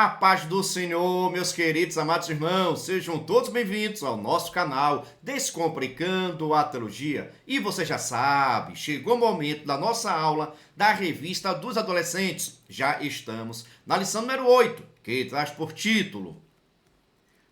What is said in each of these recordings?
A paz do Senhor, meus queridos amados irmãos, sejam todos bem-vindos ao nosso canal Descomplicando a Teologia. E você já sabe, chegou o momento da nossa aula da Revista dos Adolescentes. Já estamos na lição número 8, que traz por título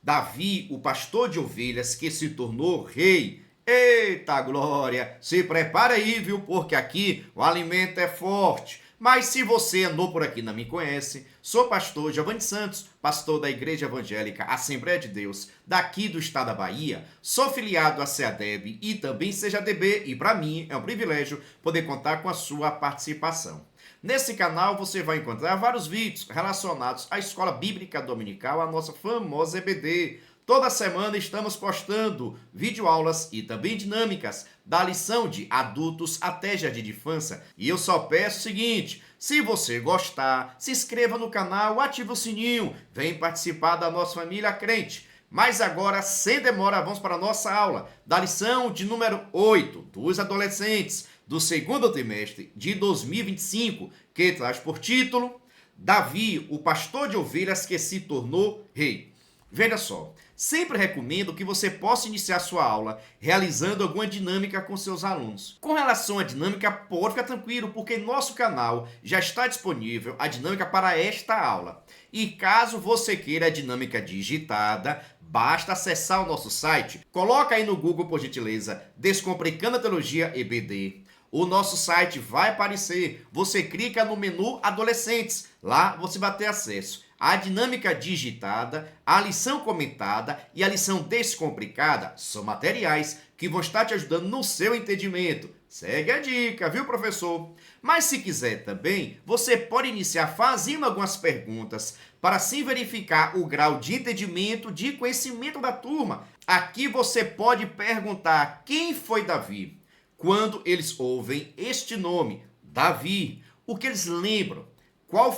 Davi, o pastor de ovelhas que se tornou rei. Eita glória! Se prepara aí, viu? Porque aqui o alimento é forte. Mas se você andou por aqui e não me conhece, sou pastor Giovanni Santos, pastor da Igreja Evangélica Assembleia de Deus, daqui do estado da Bahia. Sou filiado à CEADEB e também CEJADB e para mim é um privilégio poder contar com a sua participação. Nesse canal você vai encontrar vários vídeos relacionados à Escola Bíblica Dominical, a nossa famosa EBD. Toda semana estamos postando videoaulas e também dinâmicas da lição de adultos até jardim de infância. E eu só peço o seguinte, se você gostar, se inscreva no canal, ative o sininho, vem participar da nossa família crente. Mas agora, sem demora, vamos para a nossa aula da lição de número 8 dos adolescentes do segundo trimestre de 2025, que traz por título Davi, o pastor de ovelhas que se tornou rei. Veja só, sempre recomendo que você possa iniciar sua aula realizando alguma dinâmica com seus alunos. Com relação à dinâmica, pode ficar tranquilo, porque em nosso canal já está disponível a dinâmica para esta aula. E caso você queira a dinâmica digitada, basta acessar o nosso site. Coloca aí no Google, por gentileza, Descomplicando a Teologia EBD. O nosso site vai aparecer. Você clica no menu Adolescentes. Lá você vai ter acesso à dinâmica digitada, a lição comentada e a lição descomplicada. São materiais que vão estar te ajudando no seu entendimento. Segue a dica, viu, professor? Mas se quiser também, você pode iniciar fazendo algumas perguntas para assim verificar o grau de entendimento, de conhecimento da turma. Aqui você pode perguntar quem foi Davi. Quando eles ouvem este nome, Davi, o que eles lembram? Qual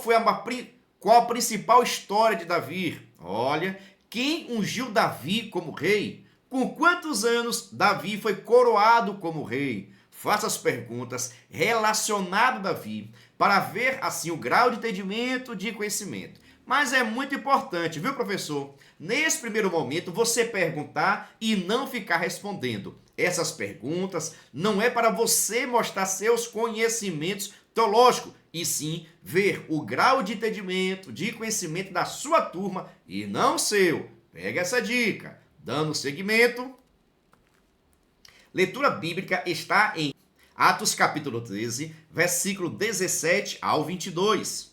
a principal história de Davi? Olha, quem ungiu Davi como rei? Com quantos anos Davi foi coroado como rei? Faça as perguntas relacionadas a Davi para ver assim o grau de entendimento, de conhecimento. Mas é muito importante, viu, professor? Nesse primeiro momento, você perguntar e não ficar respondendo. Essas perguntas não é para você mostrar seus conhecimentos teológicos, e sim ver o grau de entendimento, de conhecimento da sua turma e não seu. Pega essa dica. Dando seguimento. Leitura bíblica está em Atos capítulo 13, versículo 17 ao 22.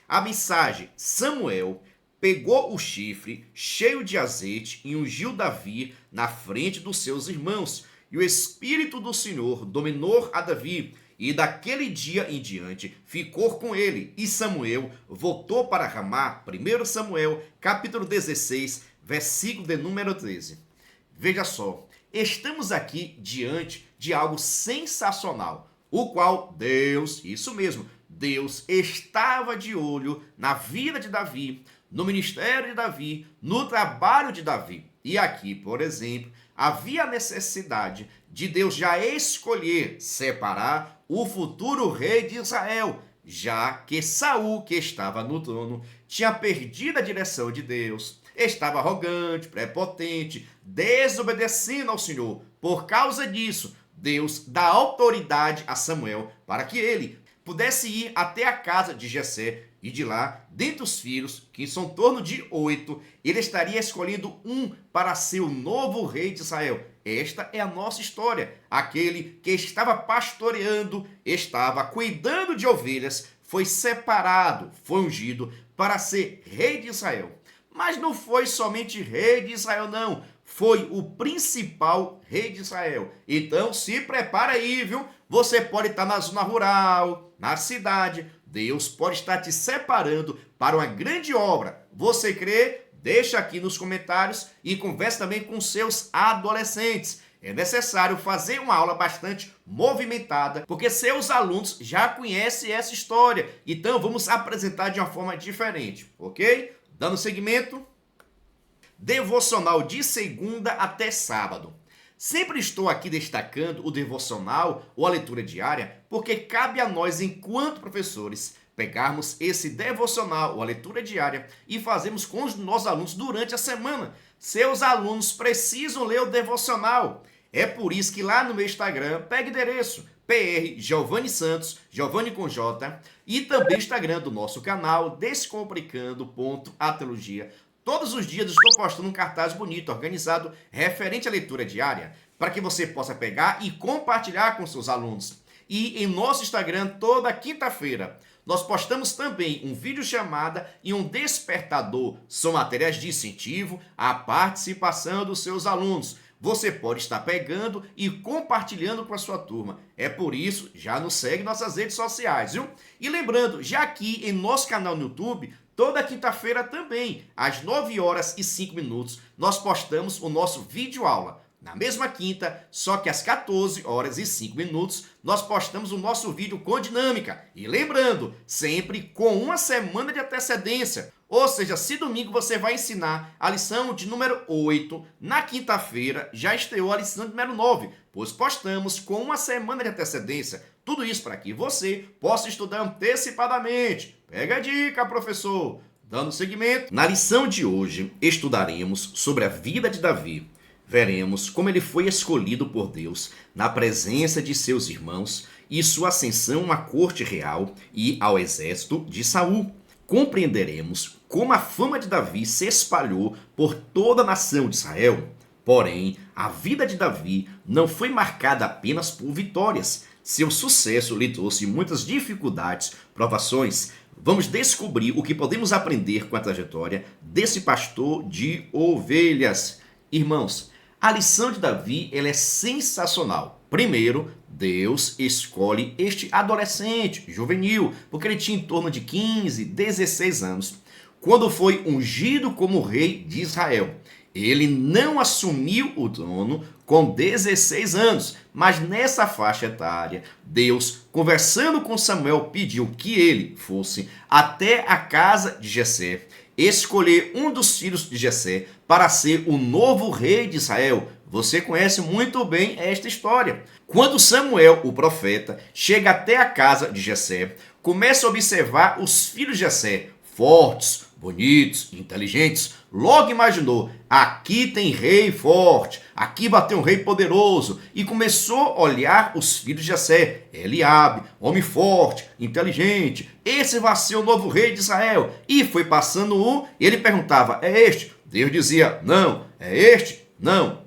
A mensagem: Samuel pegou o chifre cheio de azeite e ungiu Davi na frente dos seus irmãos. E o Espírito do Senhor dominou a Davi, e daquele dia em diante ficou com ele. E Samuel voltou para Ramá. 1 Samuel, capítulo 16, versículo de número 13. Veja só, estamos aqui diante de algo sensacional, o qual Deus, isso mesmo, Deus estava de olho na vida de Davi, no ministério de Davi, no trabalho de Davi. E aqui, por exemplo, havia a necessidade de Deus já escolher, separar o futuro rei de Israel, já que Saul, que estava no trono, tinha perdido a direção de Deus, estava arrogante, prepotente, desobedecendo ao Senhor. Por causa disso, Deus dá autoridade a Samuel para que ele pudesse ir até a casa de Jessé, e de lá, dentre os filhos, que são em torno de 8, ele estaria escolhendo um para ser o novo rei de Israel. Esta é a nossa história. Aquele que estava pastoreando, estava cuidando de ovelhas, foi separado, foi ungido para ser rei de Israel. Mas não foi somente rei de Israel, não. Foi o principal rei de Israel. Então, se prepara aí, viu? Você pode estar na zona rural, na cidade. Deus pode estar te separando para uma grande obra. Você crê? Deixa aqui nos comentários e converse também com seus adolescentes. É necessário fazer uma aula bastante movimentada, porque seus alunos já conhecem essa história. Então, vamos apresentar de uma forma diferente, ok? Dando seguimento. Devocional de segunda até sábado. Sempre estou aqui destacando o devocional ou a leitura diária, porque cabe a nós, enquanto professores, pegarmos esse devocional ou a leitura diária e fazermos com os nossos alunos durante a semana. Seus alunos precisam ler o devocional. É por isso que lá no meu Instagram, pega o endereço PR Giovanni Santos, Giovanni com J, e também o Instagram do nosso canal, Descomplicando.Ateologia. Todos os dias estou postando um cartaz bonito, organizado, referente à leitura diária, para que você possa pegar e compartilhar com seus alunos. E em nosso Instagram, toda quinta-feira, nós postamos também um vídeo chamada e um despertador. São matérias de incentivo à participação dos seus alunos. Você pode estar pegando e compartilhando com a sua turma. É por isso, já nos segue em nossas redes sociais, viu? E lembrando, já aqui em nosso canal no YouTube, toda quinta-feira também, às 9h05, nós postamos o nosso vídeo aula. Na mesma quinta, só que às 14h05, nós postamos o nosso vídeo com dinâmica. E lembrando, sempre com uma semana de antecedência. Ou seja, se domingo você vai ensinar a lição de número 8, na quinta-feira já estreou a lição de número 9, pois postamos com uma semana de antecedência. Tudo isso para que você possa estudar antecipadamente. Pega a dica, professor! Dando seguimento. Na lição de hoje, estudaremos sobre a vida de Davi. Veremos como ele foi escolhido por Deus na presença de seus irmãos e sua ascensão à corte real e ao exército de Saul. Compreenderemos como a fama de Davi se espalhou por toda a nação de Israel. Porém, a vida de Davi não foi marcada apenas por vitórias. Seu sucesso lhe trouxe muitas dificuldades, provações. Vamos descobrir o que podemos aprender com a trajetória desse pastor de ovelhas. Irmãos, a lição de Davi ela é sensacional. Primeiro, Deus escolhe este adolescente, juvenil, porque ele tinha em torno de 15, 16 anos, quando foi ungido como rei de Israel. Ele não assumiu o trono com 16 anos, mas nessa faixa etária, Deus, conversando com Samuel, pediu que ele fosse até a casa de Jessé, escolher um dos filhos de Jessé para ser o novo rei de Israel. Você conhece muito bem esta história. Quando Samuel, o profeta, chega até a casa de Jessé, começa a observar os filhos de Jessé, fortes, bonitos, inteligentes, logo imaginou, aqui tem rei forte, aqui vai ter um rei poderoso, e começou a olhar os filhos de Jessé, Eliabe, homem forte, inteligente, esse vai ser o novo rei de Israel, e foi passando um, e ele perguntava, é este? Deus dizia, não, é este? Não.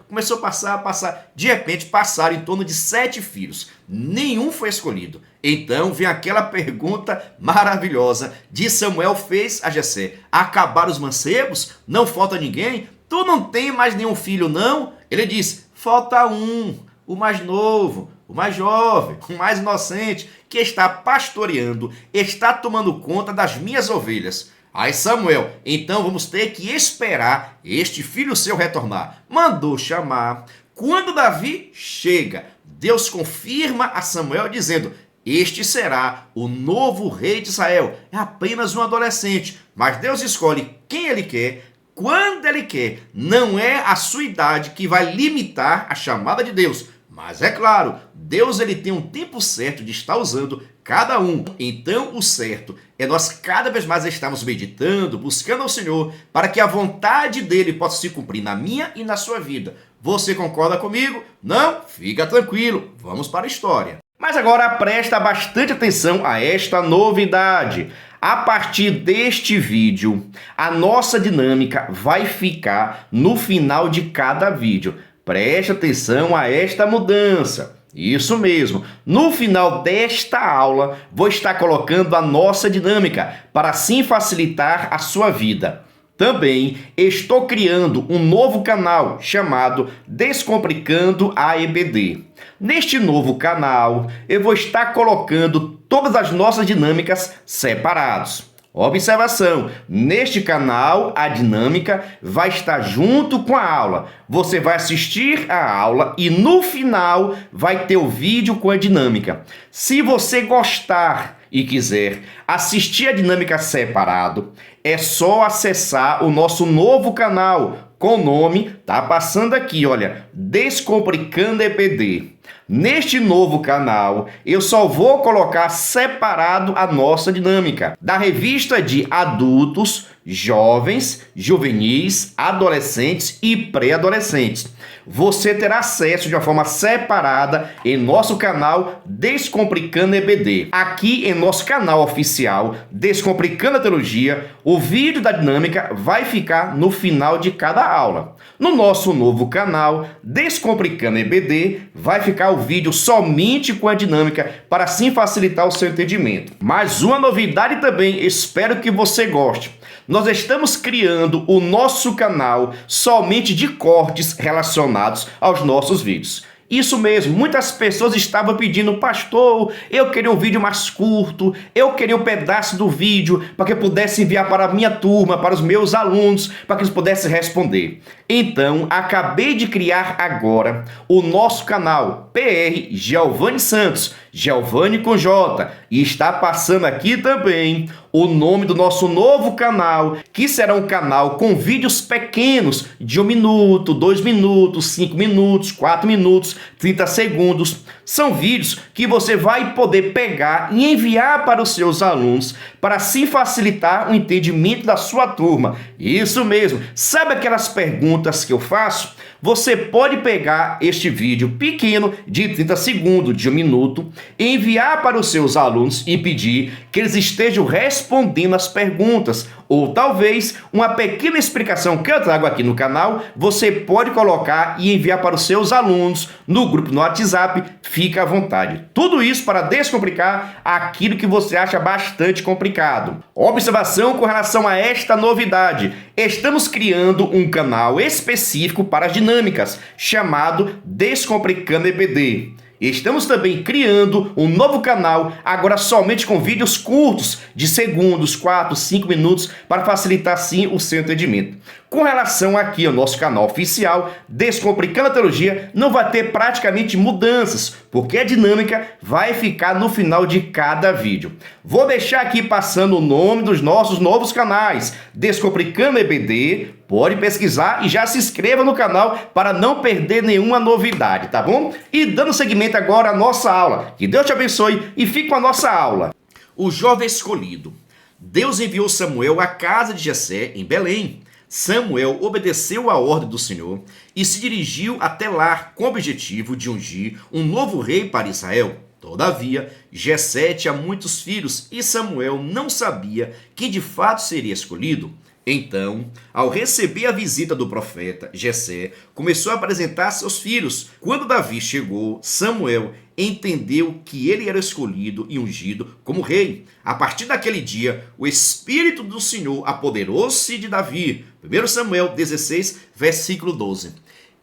Começou a passar. De repente, passaram em torno de 7 filhos. Nenhum foi escolhido. Então, vem aquela pergunta maravilhosa de Samuel fez a Jessé. Acabaram os mancebos? Não falta ninguém? Tu não tem mais nenhum filho, não? Ele disse, falta um, o mais novo, o mais jovem, o mais inocente, que está pastoreando, está tomando conta das minhas ovelhas. Aí Samuel, então vamos ter que esperar este filho seu retornar. Mandou chamar. Quando Davi chega, Deus confirma a Samuel dizendo, este será o novo rei de Israel. É apenas um adolescente, mas Deus escolhe quem ele quer, quando ele quer. Não é a sua idade que vai limitar a chamada de Deus. Mas é claro, Deus ele tem um tempo certo de estar usando cada um. Então o certo é nós cada vez mais estarmos meditando, buscando ao Senhor, para que a vontade dele possa se cumprir na minha e na sua vida. Você concorda comigo? Não? Fica tranquilo, vamos para a história. Mas agora presta bastante atenção a esta novidade. A partir deste vídeo, a nossa dinâmica vai ficar no final de cada vídeo. Preste atenção a esta mudança. Isso mesmo. No final desta aula, vou estar colocando a nossa dinâmica para assim facilitar a sua vida. Também estou criando um novo canal chamado Descomplicando a EBD. Neste novo canal, eu vou estar colocando todas as nossas dinâmicas separados. Observação, neste canal a dinâmica vai estar junto com a aula. Você vai assistir a aula e no final vai ter o vídeo com a dinâmica. Se você gostar e quiser assistir a dinâmica separado, é só acessar o nosso novo canal com o nome, tá passando aqui, olha, Descomplicando EBD. Neste novo canal, eu só vou colocar separado a nossa dinâmica da revista de adultos, jovens, juvenis, adolescentes e pré-adolescentes. Você terá acesso de uma forma separada em nosso canal Descomplicando EBD. Aqui em nosso canal oficial Descomplicando a Teologia, o vídeo da dinâmica vai ficar no final de cada aula. No nosso novo canal Descomplicando EBD, vai ficar o vídeo somente com a dinâmica para assim facilitar o seu entendimento. Mais uma novidade também, espero que você goste. Nós estamos criando o nosso canal somente de cortes relacionados aos nossos vídeos. Isso mesmo, muitas pessoas estavam pedindo, pastor, eu queria um vídeo mais curto, eu queria um pedaço do vídeo para que eu pudesse enviar para a minha turma, para os meus alunos, para que eles pudessem responder. Então, acabei de criar agora o nosso canal PR Giovanni Santos, Giovanni com J, e está passando aqui também o nome do nosso novo canal, que será um canal com vídeos pequenos de 1 minuto, 2 minutos, 5 minutos, 4 minutos, 30 segundos. São vídeos que você vai poder pegar e enviar para os seus alunos para assim facilitar o entendimento da sua turma. Isso mesmo. Sabe aquelas perguntas que eu faço? Você pode pegar este vídeo pequeno de 30 segundos, de 1 minuto, enviar para os seus alunos e pedir que eles estejam respondendo as perguntas. Ou talvez uma pequena explicação que eu trago aqui no canal, você pode colocar e enviar para os seus alunos no grupo no WhatsApp, fica à vontade. Tudo isso para descomplicar aquilo que você acha bastante complicado. Observação com relação a esta novidade. Estamos criando um canal específico para as dinâmicas, chamado Descomplicando EBD. Estamos também criando um novo canal, agora somente com vídeos curtos, de segundos, 4, 5 minutos, para facilitar sim o seu entendimento. Com relação aqui ao nosso canal oficial, Descomplicando a Teologia, não vai ter praticamente mudanças, porque a dinâmica vai ficar no final de cada vídeo. Vou deixar aqui passando o nome dos nossos novos canais, Descomplicando EBD, pode pesquisar e já se inscreva no canal para não perder nenhuma novidade, tá bom? E dando seguimento agora à nossa aula. Que Deus te abençoe e fique com a nossa aula. O jovem escolhido. Deus enviou Samuel à casa de Jessé, em Belém. Samuel obedeceu à ordem do Senhor e se dirigiu até lá com o objetivo de ungir um novo rei para Israel. Todavia, Jessé tinha muitos filhos e Samuel não sabia quem de fato seria escolhido. Então, ao receber a visita do profeta, Jessé começou a apresentar seus filhos. Quando Davi chegou, Samuel entendeu que ele era escolhido e ungido como rei. A partir daquele dia, o Espírito do Senhor apoderou-se de Davi. 1 Samuel 16, versículo 12.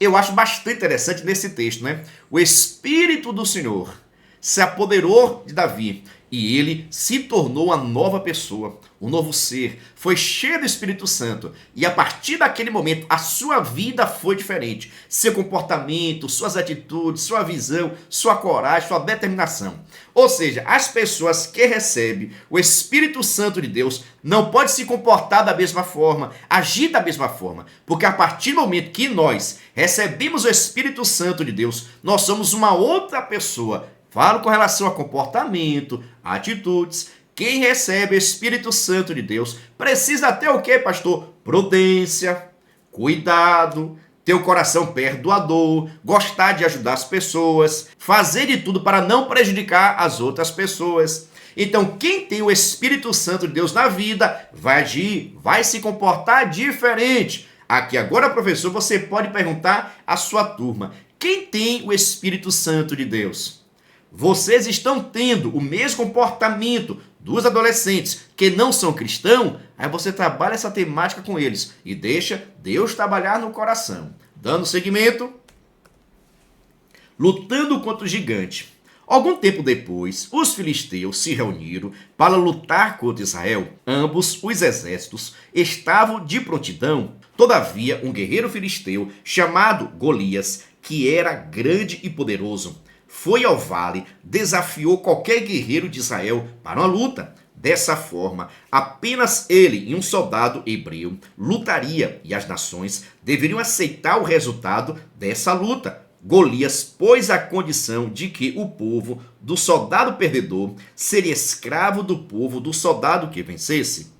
Eu acho bastante interessante nesse texto, né? O Espírito do Senhor se apoderou de Davi e ele se tornou uma nova pessoa, um novo ser, foi cheio do Espírito Santo e a partir daquele momento a sua vida foi diferente, seu comportamento, suas atitudes, sua visão, sua coragem, sua determinação. Ou seja, as pessoas que recebem o Espírito Santo de Deus não podem se comportar da mesma forma, agir da mesma forma, porque a partir do momento que nós recebemos o Espírito Santo de Deus, nós somos uma outra pessoa. Falo com relação a comportamento, atitudes. Quem recebe o Espírito Santo de Deus precisa ter o quê, pastor? Prudência, cuidado, ter o coração perdoador, gostar de ajudar as pessoas, fazer de tudo para não prejudicar as outras pessoas. Então, quem tem o Espírito Santo de Deus na vida vai agir, vai se comportar diferente. Aqui agora, professor, você pode perguntar à sua turma: quem tem o Espírito Santo de Deus? Vocês estão tendo o mesmo comportamento dos adolescentes que não são cristãos? Aí você trabalha essa temática com eles e deixa Deus trabalhar no coração. Dando seguimento, lutando contra o gigante. Algum tempo depois, os filisteus se reuniram para lutar contra Israel. Ambos os exércitos estavam de prontidão. Todavia, um guerreiro filisteu chamado Golias, que era grande e poderoso, foi ao vale, desafiou qualquer guerreiro de Israel para uma luta. Dessa forma, apenas ele e um soldado hebreu lutaria e as nações deveriam aceitar o resultado dessa luta. Golias pôs a condição de que o povo do soldado perdedor seria escravo do povo do soldado que vencesse.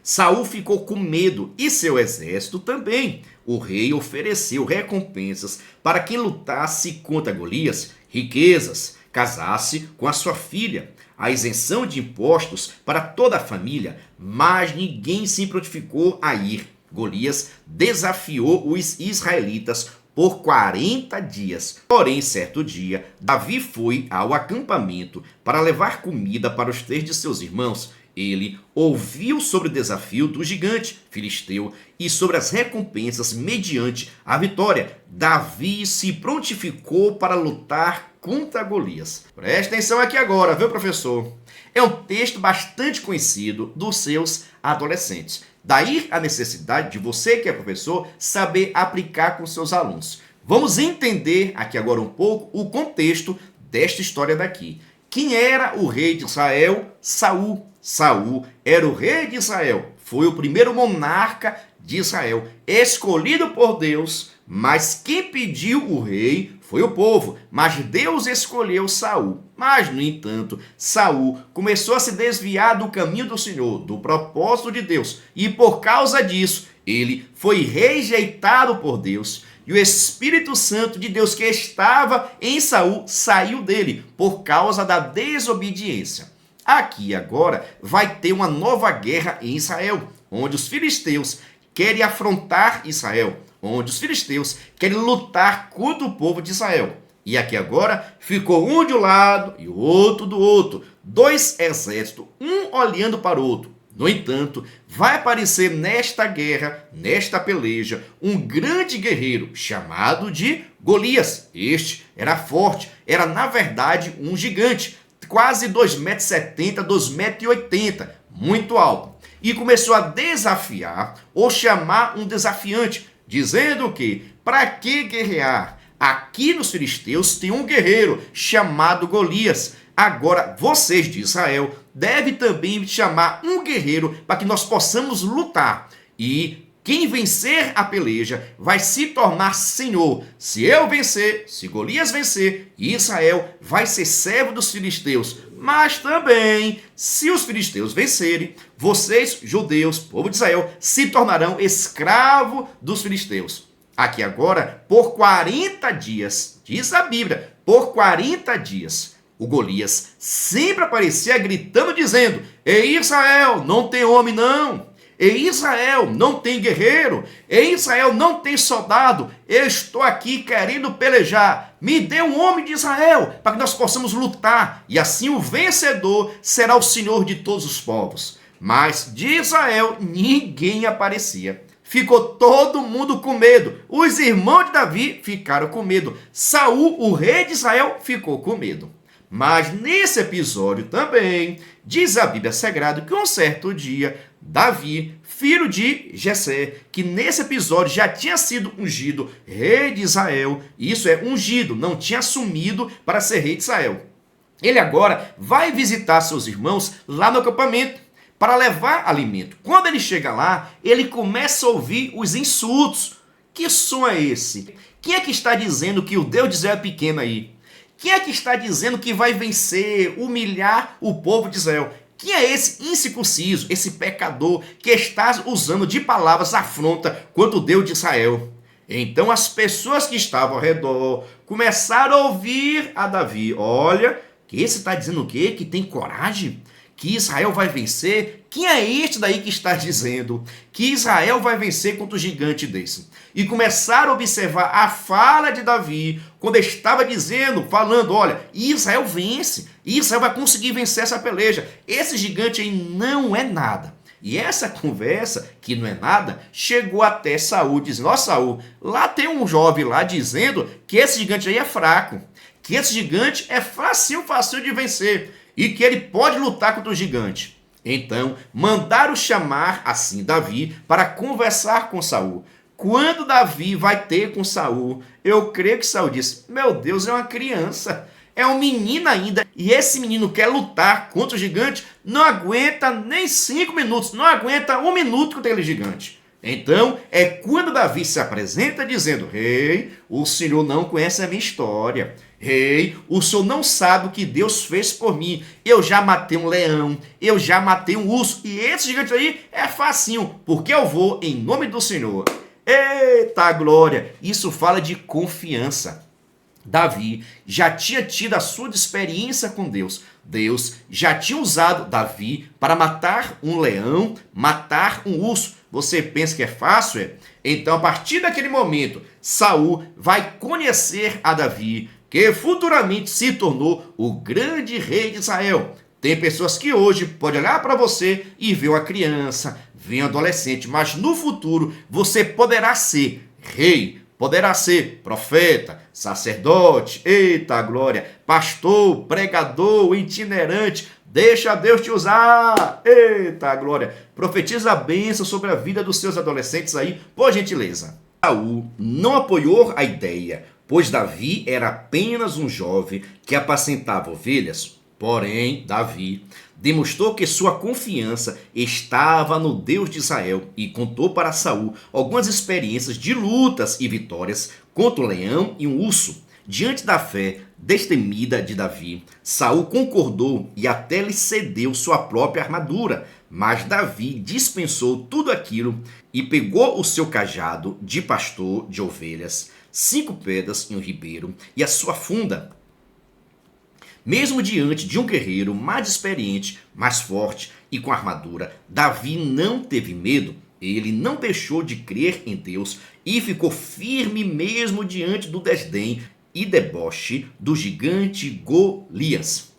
Saul ficou com medo e seu exército também. O rei ofereceu recompensas para quem lutasse contra Golias, riquezas, casasse com a sua filha, a isenção de impostos para toda a família, mas ninguém se prontificou a ir. Golias desafiou os israelitas por 40 dias. Porém, certo dia, Davi foi ao acampamento para levar comida para os 3 de seus irmãos. Ele ouviu sobre o desafio do gigante filisteu e sobre as recompensas mediante a vitória. Davi se prontificou para lutar contra Golias. Preste atenção aqui agora, viu, professor? É um texto bastante conhecido dos seus adolescentes. Daí a necessidade de você, que é professor, saber aplicar com seus alunos. Vamos entender aqui agora um pouco o contexto desta história daqui. Quem era o rei de Israel? Saul. Saul era o rei de Israel. Foi o primeiro monarca de Israel, escolhido por Deus, mas quem pediu o rei foi o povo, mas Deus escolheu Saul. Mas, no entanto, Saul começou a se desviar do caminho do Senhor, do propósito de Deus, e por causa disso, ele foi rejeitado por Deus, e o Espírito Santo de Deus que estava em Saul saiu dele por causa da desobediência. Aqui agora vai ter uma nova guerra em Israel, onde os filisteus querem afrontar Israel, onde os filisteus querem lutar contra o povo de Israel. E aqui agora ficou um de um lado e o outro do outro, 2 exércitos, um olhando para o outro. No entanto, vai aparecer nesta guerra, nesta peleja, um grande guerreiro chamado de Golias. Este era forte, era na verdade um gigante, quase 2,70 m, 2,80 m, muito alto. E começou a desafiar ou chamar um desafiante, dizendo que, para que guerrear? Aqui nos filisteus tem um guerreiro chamado Golias. Agora, vocês de Israel devem também chamar um guerreiro para que nós possamos lutar. E quem vencer a peleja vai se tornar senhor. Se eu vencer, se Golias vencer, Israel vai ser servo dos filisteus. Mas também, se os filisteus vencerem, vocês, judeus, povo de Israel, se tornarão escravo dos filisteus. Aqui agora, por 40 dias, diz a Bíblia, por 40 dias, o Golias sempre aparecia gritando, dizendo: em Israel não tem homem não, em Israel não tem guerreiro, em Israel não tem soldado, eu estou aqui querendo pelejar, me dê um homem de Israel para que nós possamos lutar, e assim o vencedor será o Senhor de todos os povos. Mas de Israel ninguém aparecia. Ficou todo mundo com medo. Os irmãos de Davi ficaram com medo. Saul, o rei de Israel, ficou com medo. Mas nesse episódio também, diz a Bíblia Sagrada que um certo dia, Davi, filho de Jessé, que nesse episódio já tinha sido ungido rei de Israel, isso é, ungido, não tinha assumido para ser rei de Israel. Ele agora vai visitar seus irmãos lá no acampamento, para levar alimento. Quando ele chega lá, ele começa a ouvir os insultos. Que som é esse? Quem é que está dizendo que o Deus de Israel é pequeno aí? Quem é que está dizendo que vai vencer, humilhar o povo de Israel? Quem é esse incircunciso, esse pecador que está usando de palavras afronta contra o Deus de Israel? Então as pessoas que estavam ao redor começaram a ouvir a Davi. Olha, que esse está dizendo o quê? Que tem coragem? Que Israel vai vencer? Quem é este daí que está dizendo que Israel vai vencer contra o gigante desse? E começaram a observar a fala de Davi, quando estava dizendo, falando, olha, Israel vence, Israel vai conseguir vencer essa peleja, esse gigante aí não é nada. E essa conversa, que não é nada, chegou até Saul, dizendo, ó Saul, lá tem um jovem lá dizendo que esse gigante aí é fraco, que esse gigante é facinho de vencer, e que ele pode lutar contra o gigante. Então, mandaram chamar assim Davi para conversar com Saul. Quando Davi vai ter com Saul, eu creio que Saul disse, meu Deus, é uma criança, é um menino ainda, e esse menino quer lutar contra o gigante, não aguenta nem 5 minutos, não aguenta 1 minuto contra aquele gigante. Então, é quando Davi se apresenta dizendo: Rei, o Senhor não conhece a minha história. Rei, o Senhor não sabe o que Deus fez por mim. Eu já matei um leão, eu já matei um urso. E esse gigante aí é facinho, porque eu vou em nome do Senhor. Eita glória! Isso fala de confiança. Davi já tinha tido a sua experiência com Deus. Deus já tinha usado Davi para matar um leão, matar um urso. Você pensa que é fácil? É? Então, a partir daquele momento, Saul vai conhecer a Davi, que futuramente se tornou o grande rei de Israel. Tem pessoas que hoje podem olhar para você e ver uma criança, ver um adolescente, mas no futuro você poderá ser rei, poderá ser profeta, sacerdote, eita glória, pastor, pregador, itinerante. Deixa Deus te usar, eita glória. Profetiza a bênção sobre a vida dos seus adolescentes aí, por gentileza. Saul não apoiou a ideia, pois Davi era apenas um jovem que apacentava ovelhas. Porém, Davi demonstrou que sua confiança estava no Deus de Israel e contou para Saul algumas experiências de lutas e vitórias contra o leão e um urso. Diante da fé destemida de Davi, Saul concordou e até lhe cedeu sua própria armadura. Mas Davi dispensou tudo aquilo e pegou o seu cajado de pastor de ovelhas, 5 pedras em um ribeiro e a sua funda. Mesmo diante de um guerreiro mais experiente, mais forte e com armadura, Davi não teve medo. Ele não deixou de crer em Deus e ficou firme mesmo diante do desdém e deboche do gigante Golias.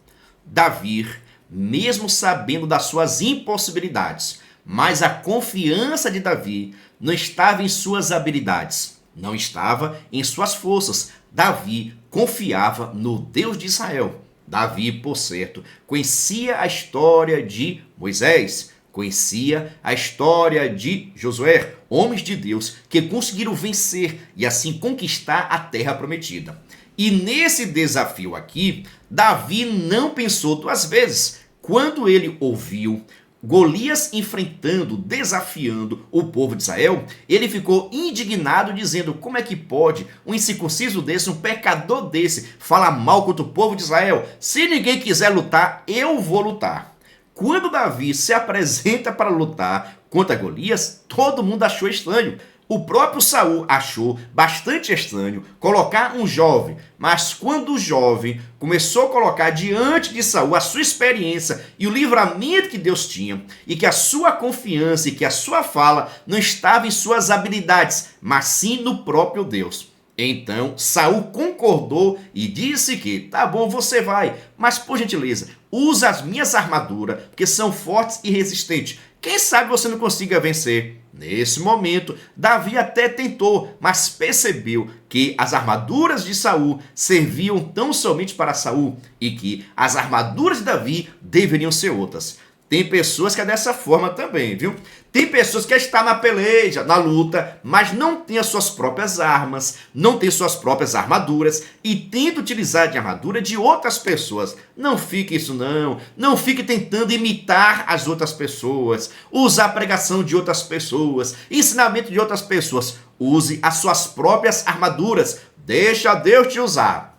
Davi, mesmo sabendo das suas impossibilidades, mas a confiança de Davi não estava em suas habilidades, não estava em suas forças. Davi confiava no Deus de Israel. Davi, por certo, conhecia a história de Moisés, conhecia a história de Josué, homens de Deus que conseguiram vencer e assim conquistar a terra prometida. E nesse desafio aqui, Davi não pensou 2 vezes. Quando ele ouviu Golias enfrentando, desafiando o povo de Israel, ele ficou indignado dizendo: como é que pode um incircunciso desse, um pecador desse, falar mal contra o povo de Israel? Se ninguém quiser lutar, eu vou lutar. Quando Davi se apresenta para lutar contra Golias, todo mundo achou estranho. O próprio Saul achou bastante estranho colocar um jovem, mas quando o jovem começou a colocar diante de Saul a sua experiência e o livramento que Deus tinha, e que a sua confiança e que a sua fala não estava em suas habilidades, mas sim no próprio Deus. Então Saul concordou e disse que, tá bom, você vai, mas por gentileza, usa as minhas armaduras, porque são fortes e resistentes. Quem sabe você não consiga vencer. Nesse momento, Davi até tentou, mas percebeu que as armaduras de Saul serviam tão somente para Saul e que as armaduras de Davi deveriam ser outras. Tem pessoas que é dessa forma também, viu? Tem pessoas que estão na peleja, na luta, mas não tem as suas próprias armas, não tem suas próprias armaduras e tenta utilizar de armadura de outras pessoas. Não fique isso não. Não fique tentando imitar as outras pessoas, usar a pregação de outras pessoas, ensinamento de outras pessoas. Use as suas próprias armaduras. Deixa Deus te usar.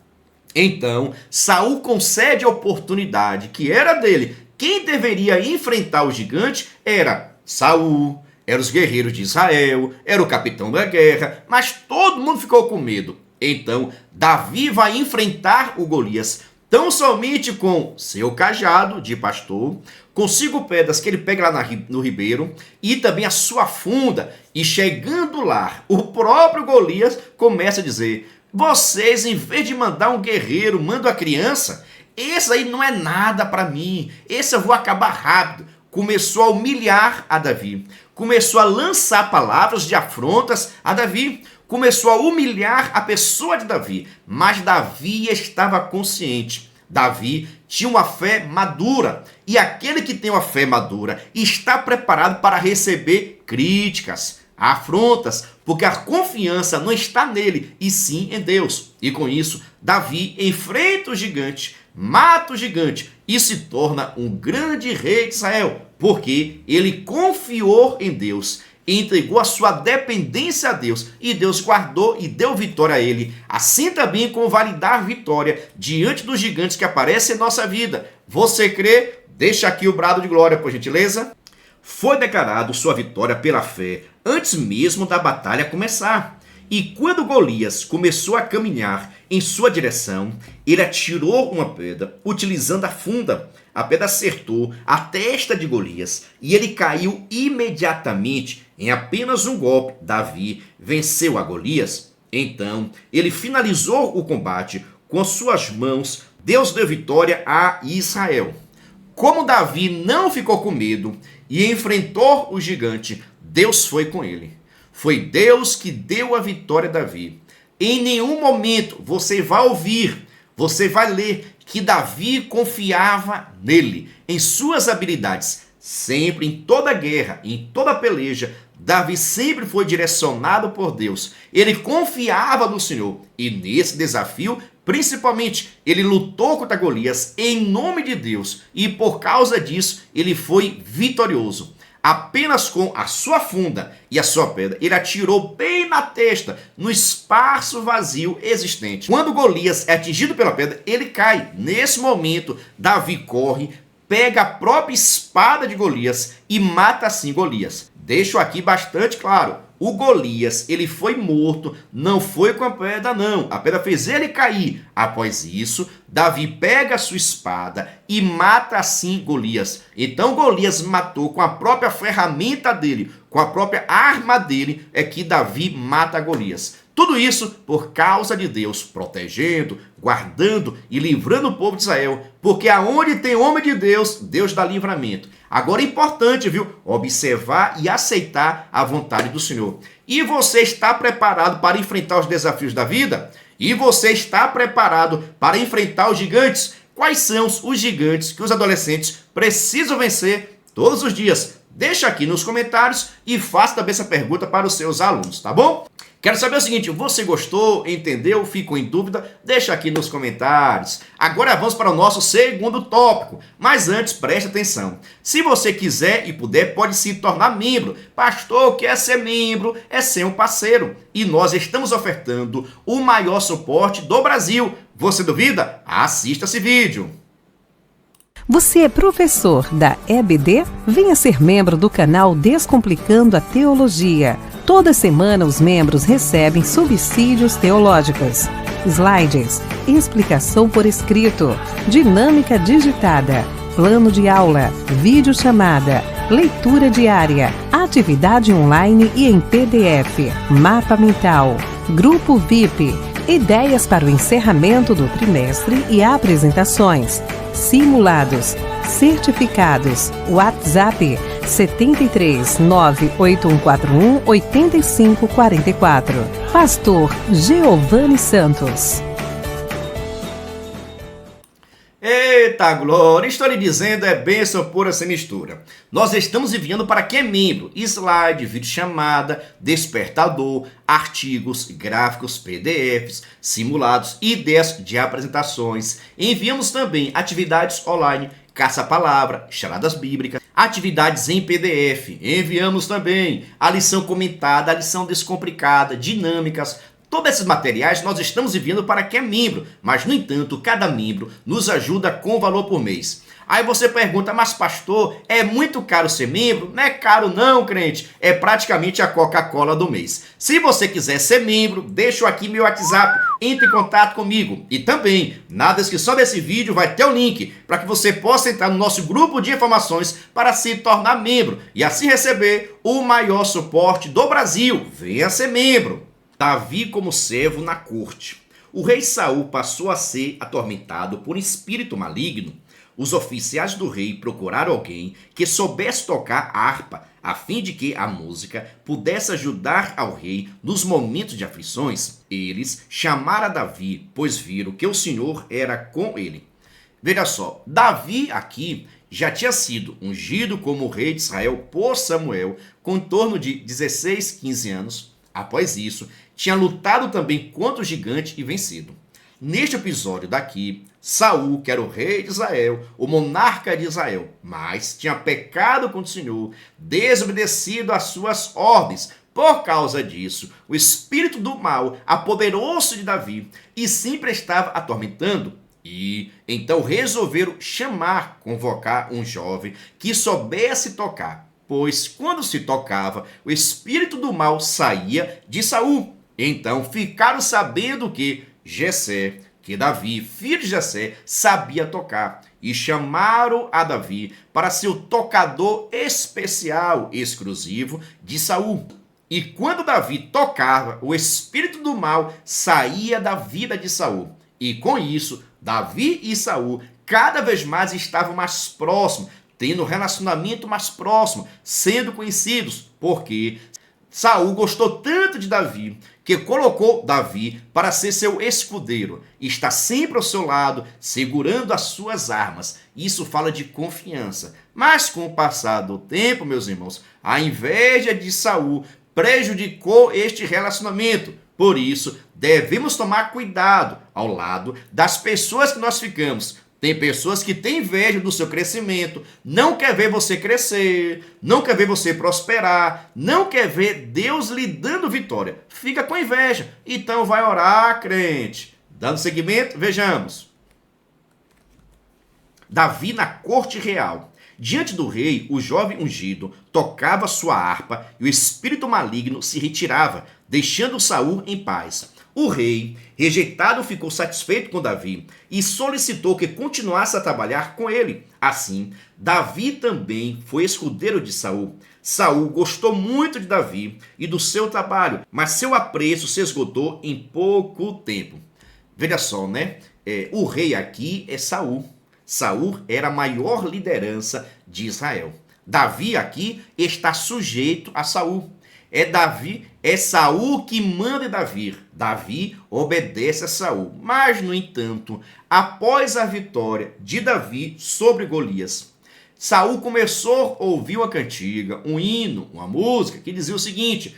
Então, Saul concede a oportunidade que era dele. Quem deveria enfrentar o gigante era Saul, eram os guerreiros de Israel, era o capitão da guerra, mas todo mundo ficou com medo. Então, Davi vai enfrentar o Golias tão somente com seu cajado de pastor, com 5 pedras que ele pega lá no ribeiro e também a sua funda. E chegando lá, o próprio Golias começa a dizer: vocês, em vez de mandar um guerreiro, mandam a criança. Esse aí não é nada para mim, esse eu vou acabar rápido. Começou a humilhar a Davi, começou a lançar palavras de afrontas a Davi, começou a humilhar a pessoa de Davi, mas Davi estava consciente. Davi tinha uma fé madura, e aquele que tem uma fé madura está preparado para receber críticas, afrontas, porque a confiança não está nele, e sim em Deus. E com isso, Davi enfrenta o gigante, mata o gigante e se torna um grande rei de Israel, porque ele confiou em Deus. e entregou a sua dependência a Deus, e Deus guardou e deu vitória a ele. Assim também como vale dar vitória diante dos gigantes que aparecem em nossa vida. Você crê? Deixa aqui o brado de glória, por gentileza. Foi declarado sua vitória pela fé antes mesmo da batalha começar. E quando Golias começou a caminhar em sua direção, ele atirou uma pedra utilizando a funda. A pedra acertou a testa de Golias e ele caiu imediatamente. Em apenas um golpe, Davi venceu a Golias. Então, ele finalizou o combate com suas mãos. Deus deu vitória a Israel. Como Davi não ficou com medo e enfrentou o gigante, Deus foi com ele. Foi Deus que deu a vitória a Davi. Em nenhum momento você vai ouvir, você vai ler que Davi confiava nele, em suas habilidades. Sempre, em toda guerra, em toda peleja, Davi sempre foi direcionado por Deus. Ele confiava no Senhor. E nesse desafio, principalmente, ele lutou contra Golias em nome de Deus. E por causa disso, ele foi vitorioso. Apenas com a sua funda e a sua pedra, ele atirou bem na testa, no espaço vazio existente. Quando Golias é atingido pela pedra, ele cai. Nesse momento, Davi corre, pega a própria espada de Golias e mata assim Golias. Deixo aqui bastante claro, o Golias, ele foi morto, não foi com a pedra não, a pedra fez ele cair. Após isso, Davi pega a sua espada e mata assim Golias. Então Golias matou com a própria ferramenta dele, com a própria arma dele, é que Davi mata Golias. Tudo isso por causa de Deus, protegendo, guardando e livrando o povo de Israel, porque aonde tem homem de Deus, Deus dá livramento. Agora é importante, viu? Observar e aceitar a vontade do Senhor. E você está preparado para enfrentar os desafios da vida? E você está preparado para enfrentar os gigantes? Quais são os gigantes que os adolescentes precisam vencer todos os dias? Deixa aqui nos comentários e faça também essa pergunta para os seus alunos, tá bom? Quero saber o seguinte, você gostou, entendeu, ficou em dúvida? Deixa aqui nos comentários. Agora vamos para o nosso segundo tópico, mas antes preste atenção. Se você quiser e puder, pode se tornar membro. Pastor, quer ser membro? É ser um parceiro. E nós estamos ofertando o maior suporte do Brasil. Você duvida? Assista esse vídeo. Você é professor da EBD? Venha ser membro do canal Descomplicando a Teologia. Toda semana os membros recebem subsídios teológicos, slides, explicação por escrito, dinâmica digitada, plano de aula, videochamada, leitura diária, atividade online e em PDF, mapa mental, grupo VIP, ideias para o encerramento do trimestre e apresentações, simulados, certificados, WhatsApp 73 98141 8544. Pastor Geovani Santos. Eita glória, estou lhe dizendo, é bênção pura sem mistura. Nós estamos enviando para quem é membro, slide, videochamada, despertador, artigos, gráficos, PDFs, simulados, ideias de apresentações. Enviamos também atividades online, caça-palavra, charadas bíblicas, atividades em PDF. Enviamos também a lição comentada, a lição descomplicada, dinâmicas. Todos esses materiais nós estamos enviando para quem é membro, mas, no entanto, cada membro nos ajuda com valor por mês. Aí você pergunta, mas pastor, é muito caro ser membro? Não é caro não, crente. É praticamente a Coca-Cola do mês. Se você quiser ser membro, deixo aqui meu WhatsApp, entre em contato comigo. E também, na descrição desse vídeo vai ter o link para que você possa entrar no nosso grupo de informações para se tornar membro e assim receber o maior suporte do Brasil. Venha ser membro. Davi como servo na corte. O rei Saul passou a ser atormentado por um espírito maligno. Os oficiais do rei procuraram alguém que soubesse tocar harpa, a fim de que a música pudesse ajudar ao rei nos momentos de aflições. Eles chamaram a Davi, pois viram que o Senhor era com ele. Veja só, Davi aqui já tinha sido ungido como rei de Israel por Samuel, com em torno de 16, 15 anos. Após isso, tinha lutado também contra o gigante e vencido. Neste episódio daqui, Saul, que era o rei de Israel, o monarca de Israel, mas tinha pecado contra o Senhor, desobedecido às suas ordens. Por causa disso, o espírito do mal apoderou-se de Davi e sempre estava atormentando. E então resolveram convocar um jovem que soubesse tocar, pois quando se tocava, o espírito do mal saía de Saul. Então ficaram sabendo que Jessé, que Davi, filho de Jessé, sabia tocar, e chamaram a Davi para ser o tocador especial, exclusivo de Saul. E quando Davi tocava, o espírito do mal saía da vida de Saul. E com isso, Davi e Saul cada vez mais estavam mais próximos, tendo um relacionamento mais próximo, sendo conhecidos, porque Saul gostou tanto de Davi que colocou Davi para ser seu escudeiro e está sempre ao seu lado, segurando as suas armas. Isso fala de confiança. Mas com o passar do tempo, meus irmãos, a inveja de Saul prejudicou este relacionamento. Por isso, devemos tomar cuidado ao lado das pessoas que nós ficamos. Tem pessoas que têm inveja do seu crescimento, não quer ver você crescer, não quer ver você prosperar, não quer ver Deus lhe dando vitória. Fica com inveja. Então vai orar, crente. Dando seguimento, vejamos. Davi na corte real. Diante do rei, o jovem ungido tocava sua harpa e o espírito maligno se retirava, deixando Saul em paz. O rei, rejeitado, ficou satisfeito com Davi e solicitou que continuasse a trabalhar com ele. Assim, Davi também foi escudeiro de Saul. Saul gostou muito de Davi e do seu trabalho, mas seu apreço se esgotou em pouco tempo. Veja só, né? O rei aqui é Saul. Saul era a maior liderança de Israel. Davi aqui está sujeito a Saul. É Saul que manda em Davi. Davi obedece a Saul. Mas, no entanto, após a vitória de Davi sobre Golias, Saul começou a ouvir uma cantiga, um hino, uma música que dizia o seguinte: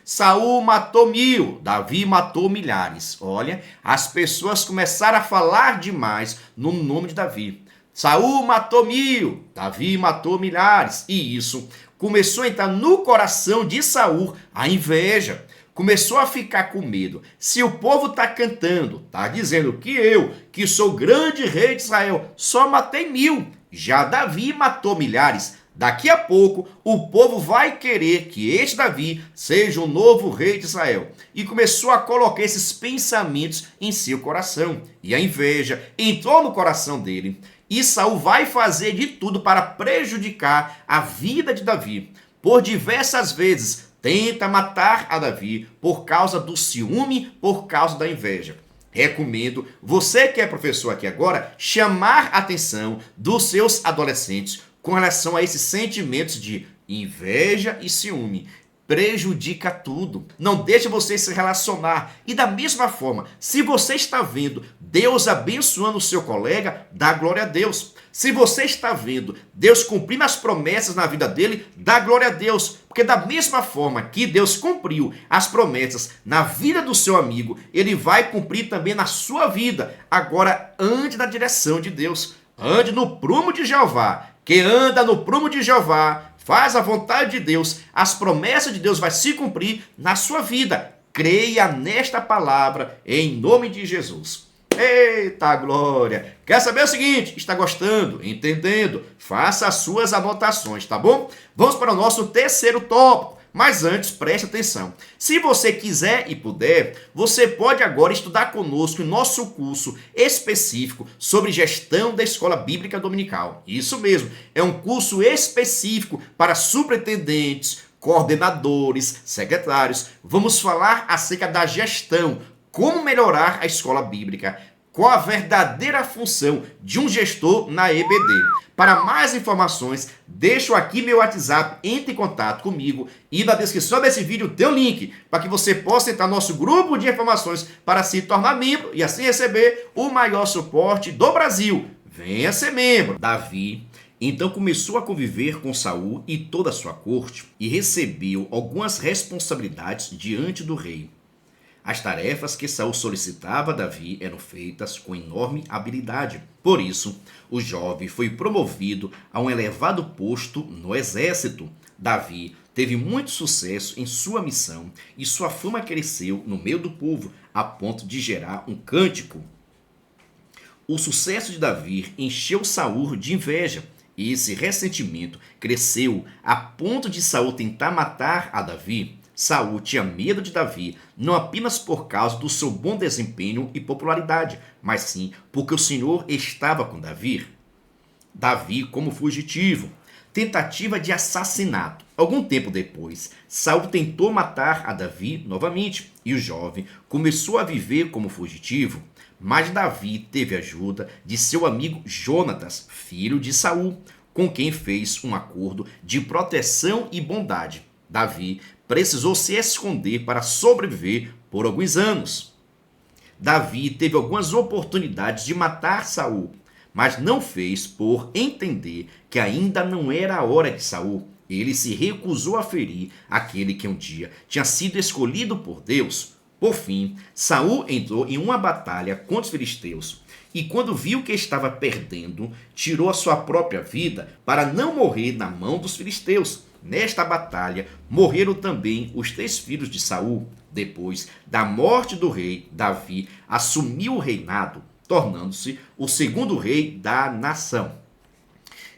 Saul matou 1000, Davi matou milhares. Olha, as pessoas começaram a falar demais no nome de Davi. Saul matou 1000, Davi matou milhares. E isso começou a entrar no coração de Saul a inveja. Começou a ficar com medo. Se o povo está cantando, está dizendo que eu, que sou grande rei de Israel, só matei 1000, já Davi matou milhares. Daqui a pouco, o povo vai querer que este Davi seja o novo rei de Israel. E começou a colocar esses pensamentos em seu coração. E a inveja entrou no coração dele. E Saul vai fazer de tudo para prejudicar a vida de Davi. Por diversas vezes, tenta matar a Davi por causa do ciúme, por causa da inveja. Recomendo, você que é professor aqui agora, chamar a atenção dos seus adolescentes com relação a esses sentimentos de inveja e ciúme. Prejudica tudo. Não deixa você se relacionar. E da mesma forma, se você está vendo Deus abençoando o seu colega, dá glória a Deus. Se você está vendo Deus cumprindo as promessas na vida dele, dá glória a Deus. Porque da mesma forma que Deus cumpriu as promessas na vida do seu amigo, ele vai cumprir também na sua vida. Agora, ande na direção de Deus. Ande no prumo de Jeová. Quem anda no prumo de Jeová faz a vontade de Deus, as promessas de Deus vai se cumprir na sua vida. Creia nesta palavra em nome de Jesus. Eita glória! Quer saber o seguinte? Está gostando? Entendendo? Faça as suas anotações, tá bom? Vamos para o nosso terceiro tópico. Mas antes, preste atenção. Se você quiser e puder, você pode agora estudar conosco em nosso curso específico sobre gestão da Escola Bíblica Dominical. Isso mesmo, é um curso específico para superintendentes, coordenadores, secretários. Vamos falar acerca da gestão, como melhorar a escola bíblica, qual a verdadeira função de um gestor na EBD. Para mais informações, deixo aqui meu WhatsApp, entre em contato comigo e na descrição desse vídeo tem um link para que você possa entrar no nosso grupo de informações para se tornar membro e assim receber o maior suporte do Brasil. Venha ser membro. Davi então começou a conviver com Saul e toda a sua corte e recebeu algumas responsabilidades diante do rei. As tarefas que Saul solicitava a Davi eram feitas com enorme habilidade. Por isso, o jovem foi promovido a um elevado posto no exército. Davi teve muito sucesso em sua missão e sua fama cresceu no meio do povo, a ponto de gerar um cântico. O sucesso de Davi encheu Saul de inveja. E esse ressentimento cresceu a ponto de Saul tentar matar a Davi. Saul tinha medo de Davi, não apenas por causa do seu bom desempenho e popularidade, mas sim porque o Senhor estava com Davi. Davi como fugitivo. Tentativa de assassinato. Algum tempo depois, Saul tentou matar a Davi novamente e o jovem começou a viver como fugitivo. Mas Davi teve ajuda de seu amigo Jonatas, filho de Saul, com quem fez um acordo de proteção e bondade. Davi precisou se esconder para sobreviver por alguns anos. Davi teve algumas oportunidades de matar Saul, mas não fez por entender que ainda não era a hora de Saul. Ele se recusou a ferir aquele que um dia tinha sido escolhido por Deus. Por fim, Saul entrou em uma batalha contra os filisteus e quando viu que estava perdendo, tirou a sua própria vida para não morrer na mão dos filisteus. Nesta batalha, morreram também os 3 filhos de Saul. Depois da morte do rei, Davi assumiu o reinado, tornando-se o segundo rei da nação.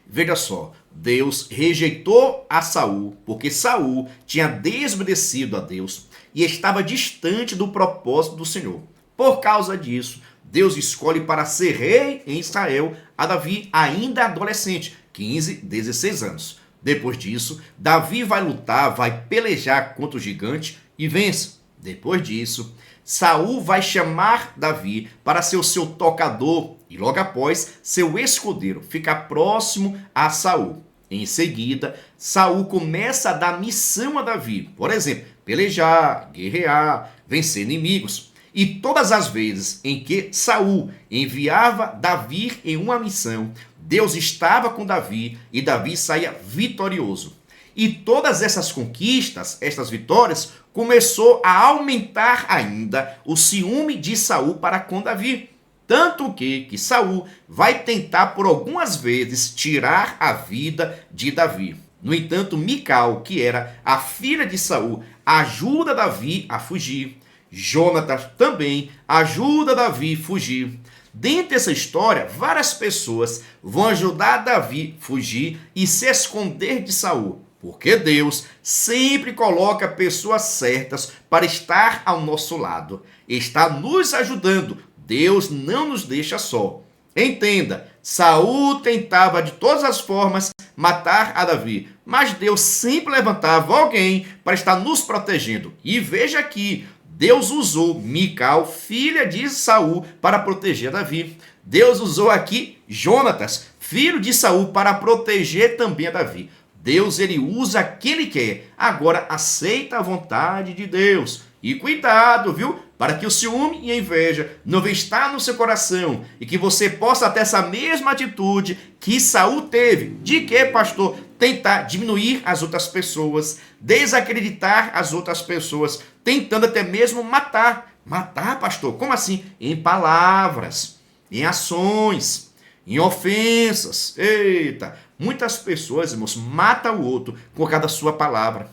Veja só, Deus rejeitou a Saul porque Saul tinha desobedecido a Deus e estava distante do propósito do Senhor. Por causa disso, Deus escolhe para ser rei em Israel a Davi ainda adolescente, 15, 16 anos. Depois disso, Davi vai lutar, vai pelejar contra o gigante e vence. Depois disso, Saul vai chamar Davi para ser o seu tocador e logo após seu escudeiro, ficar próximo a Saul. Em seguida, Saul começa a dar missão a Davi, por exemplo, pelejar, guerrear, vencer inimigos. E todas as vezes em que Saul enviava Davi em uma missão, Deus estava com Davi e Davi saía vitorioso. E todas essas conquistas, estas vitórias, começou a aumentar ainda o ciúme de Saul para com Davi. Tanto que Saul vai tentar por algumas vezes tirar a vida de Davi. No entanto, Mical, que era a filha de Saul, ajuda Davi a fugir. Jonatas também ajuda Davi a fugir. Dentro dessa história, várias pessoas vão ajudar Davi a fugir e se esconder de Saul. Porque Deus sempre coloca pessoas certas para estar ao nosso lado. Está nos ajudando. Deus não nos deixa só. Entenda, Saul tentava de todas as formas matar a Davi, mas Deus sempre levantava alguém para estar nos protegendo. E veja aqui, Deus usou Mical, filha de Saul, para proteger Davi. Deus usou aqui Jonatas, filho de Saul, para proteger também a Davi. Deus, ele usa quem ele quer. Agora, aceita a vontade de Deus. E cuidado, viu? Para que o ciúme e a inveja não venham estar no seu coração e que você possa ter essa mesma atitude que Saul teve. De que, pastor? Tentar diminuir as outras pessoas, desacreditar as outras pessoas, tentando até mesmo matar. Matar, pastor? Como assim? Em palavras, em ações, em ofensas. Eita! Muitas pessoas, irmãos, matam o outro por causa da sua palavra,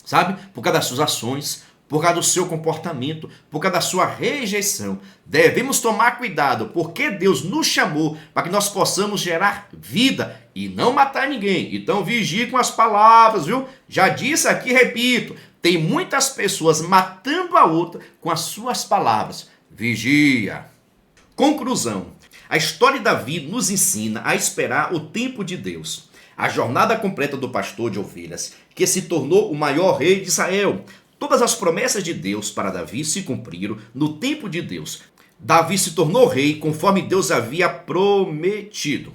sabe? Por causa das suas ações, por causa do seu comportamento, por causa da sua rejeição. Devemos tomar cuidado, porque Deus nos chamou para que nós possamos gerar vida e não matar ninguém. Então vigie com as palavras, viu? Já disse aqui, repito, tem muitas pessoas matando a outra com as suas palavras. Vigia. Conclusão. A história de Davi nos ensina a esperar o tempo de Deus. A jornada completa do pastor de ovelhas, que se tornou o maior rei de Israel. Todas as promessas de Deus para Davi se cumpriram no tempo de Deus. Davi se tornou rei conforme Deus havia prometido.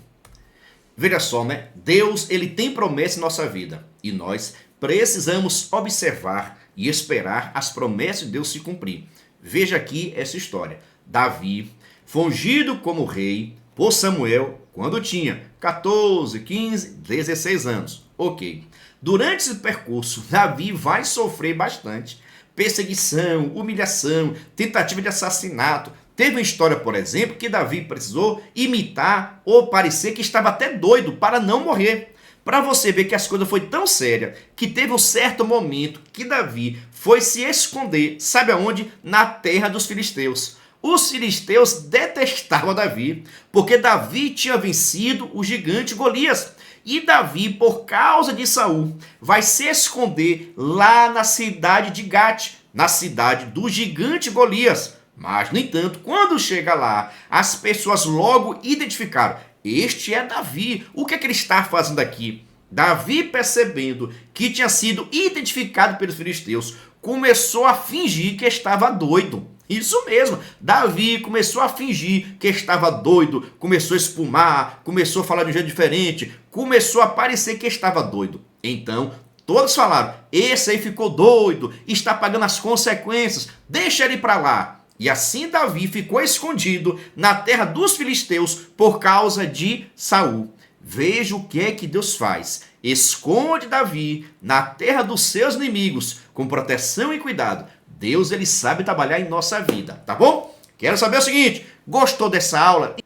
Veja só, né? Deus, ele tem promessa em nossa vida. E nós precisamos observar e esperar as promessas de Deus se cumprir. Veja aqui essa história. Davi foi ungido como rei por Samuel quando tinha 14, 15, 16 anos. Ok. Durante esse percurso, Davi vai sofrer bastante, perseguição, humilhação, tentativa de assassinato. Teve uma história, por exemplo, que Davi precisou imitar ou parecer que estava até doido para não morrer. Para você ver que as coisas foi tão séria que teve um certo momento que Davi foi se esconder, sabe aonde? Na terra dos filisteus. Os filisteus detestavam Davi, porque Davi tinha vencido o gigante Golias. E Davi, por causa de Saul, vai se esconder lá na cidade de Gate, na cidade do gigante Golias. Mas, no entanto, quando chega lá, as pessoas logo identificaram: este é Davi, o que é que ele está fazendo aqui? Davi, percebendo que tinha sido identificado pelos filisteus, começou a fingir que estava doido. Isso mesmo, Davi começou a fingir que estava doido, começou a espumar, começou a falar de um jeito diferente, começou a parecer que estava doido. Então, todos falaram: esse aí ficou doido, está pagando as consequências, deixa ele para lá. E assim Davi ficou escondido na terra dos filisteus por causa de Saul. Veja o que é que Deus faz. Esconde Davi na terra dos seus inimigos, com proteção e cuidado. Deus, ele sabe trabalhar em nossa vida, tá bom? Quero saber o seguinte: gostou dessa aula?